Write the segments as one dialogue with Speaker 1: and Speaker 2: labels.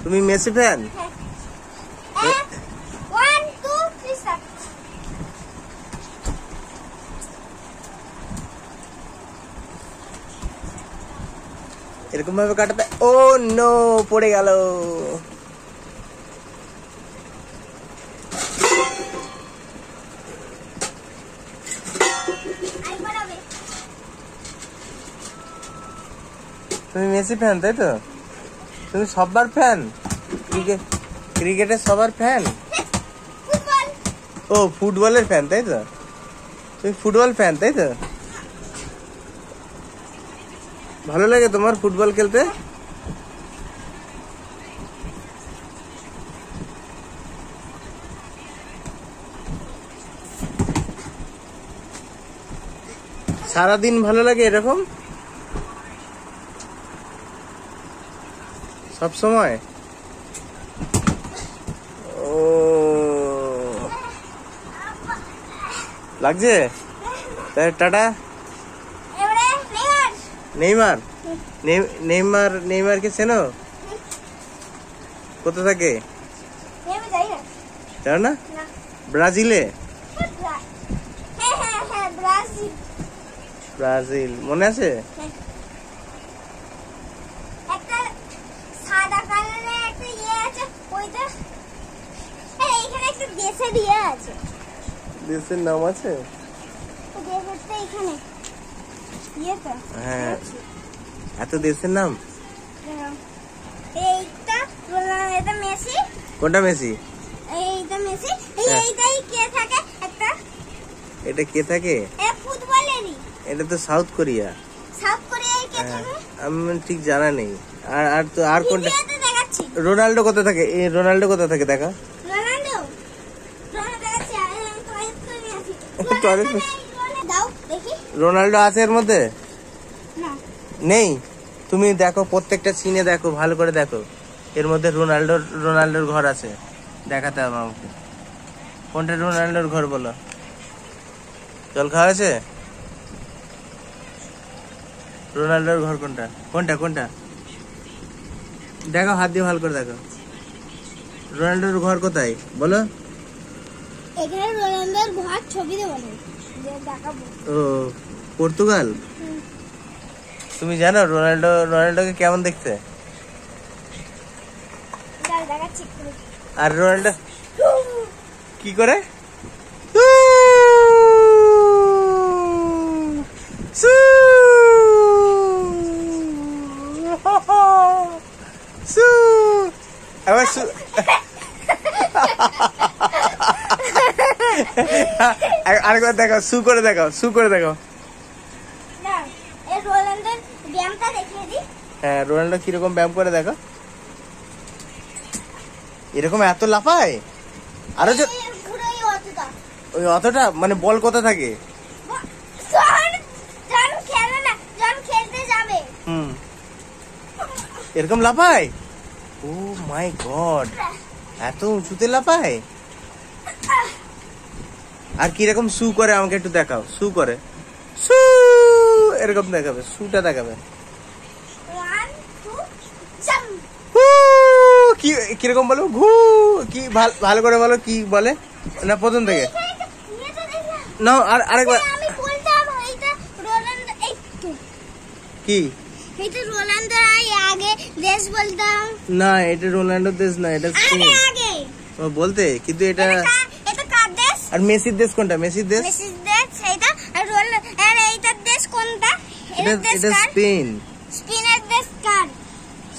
Speaker 1: তুমি Messi fan? এরকম ভাবে কাটাতে। ও নো, পড়ে গেল। তুমি মেসি ফ্যান তাই তো? তুমি সবার ফ্যান? ক্রিকেটের সবার ফ্যান? ও ফুটবলের ফ্যান তাই তো? তুমি ফুটবল ফ্যান তাই তো? ভালো লাগে তোমার ফুটবল খেলতে? সারাদিন ভালো লাগে এরকম সব সময়? ও লাগছে তাই। টাটা। নেইমার? নেইমারকে চেনো? কোথা থাকে জানো না? ব্রাজিলে। ব্রাজিল মনে আছে? দেশের নাম আছে? হ্যাঁ, এত দেশের নাম। কোনটা মেসি? এটা কে থাকে? এটা তো সাউথ কোরিয়া। আমি ঠিক জানা নেই। আর তো আর কোনটা? রোনাল্ডো কোথা থাকে? রোনাল্ডো কোথা থাকে দেখা? রোনাল্ডো আছে এর মধ্যে? নেই। তুমি দেখো প্রত্যেকটা সিনে দেখো, ভালো করে দেখো, এর মধ্যে রোনাল্ডোর ঘর আছে। দেখাতে হবে আমাকে। কোনটা রোনাল্ডোর ঘর বলো? জল খাওয়া আছে? রোনাল্ডোর ঘর কোনটা? কোনটা কোনটা দেখো, হাত দিয়ে ভালো করে দেখো। রোনাল্ডোর ঘর কোথায় বলো?
Speaker 2: এখানে রোনাল্ডোর ঘর ছবি দেবো না, দেখাবো।
Speaker 1: ও পর্তুগাল। তুমি জানো রোনাল্ডোকে কেমন দেখতে? আর রোনাল্ডো কি করে? আরেকবার দেখাও, সু করে দেখাও, সু করে দেখাও। হ্যাঁ, রোনাল্ডো কিরকম ব্যায়াম করে দেখো। এরকম এত লাফায়? আরো ওই অতটা মানে বল কোথা থাকে? এরকম লাফায়? ও মাই গড, এত উঁচুতে লাফায়। আর কিরকম সু করে আমাকে একটু দেখাও। সু করে, সু এরকম দেখাবে, সুটা দেখাবে। কিরকম বলো? ঘু কি ভালো করে বলো, কি বলে না প্রথম থেকে? না আরেকবার। কি না, এটা রোনাল্ডো দেশ না, এটা বলতে, কিন্তু এটা। আর মেসির দেশ কোনটা? মেসির দেশ এটা স্পেন।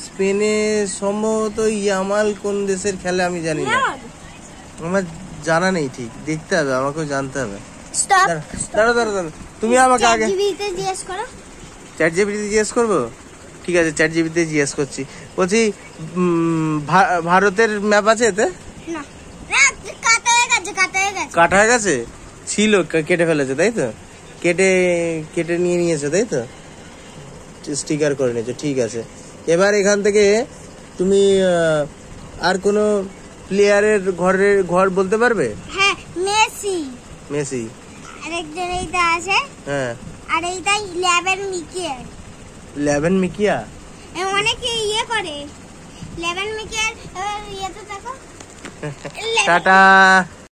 Speaker 1: স্পেনে সম্ভবত ইয়ামাল কোন দেশের খেলে আমি জানি না, আমার জানা নেই ঠিক, দেখতে হবে, আমাকেও জানতে হবে। দাঁড়া, তুমি আমাকে আগে চ্যাট জিপিটি জিজ্ঞেস করবো। ঠিক আছে, চ্যাট জিপিটি জিজ্ঞেস করছি। বলছি ভারতের ম্যাপ আছে এতে? কাটা হয়ে গেছে? ছিল, কেটে ফেলেছে তাই তো? কেটে নিয়েছে তাই তো? স্টিকার করে নিয়েছো, ঠিক আছে। এবার এখান থেকে তুমি আর কোনো প্লেয়ারের ঘর বলতে পারবে?
Speaker 2: হ্যাঁ,
Speaker 1: মেসি।
Speaker 2: আরেকজন এইটা আছে।
Speaker 1: হ্যাঁ,
Speaker 2: আর এইটা 11 মিকিয়া।
Speaker 1: 11 মিকিয়া
Speaker 2: অনেকে ইয়ে করে, 11 মিকের ইয়েতে দেখো
Speaker 1: টাটা।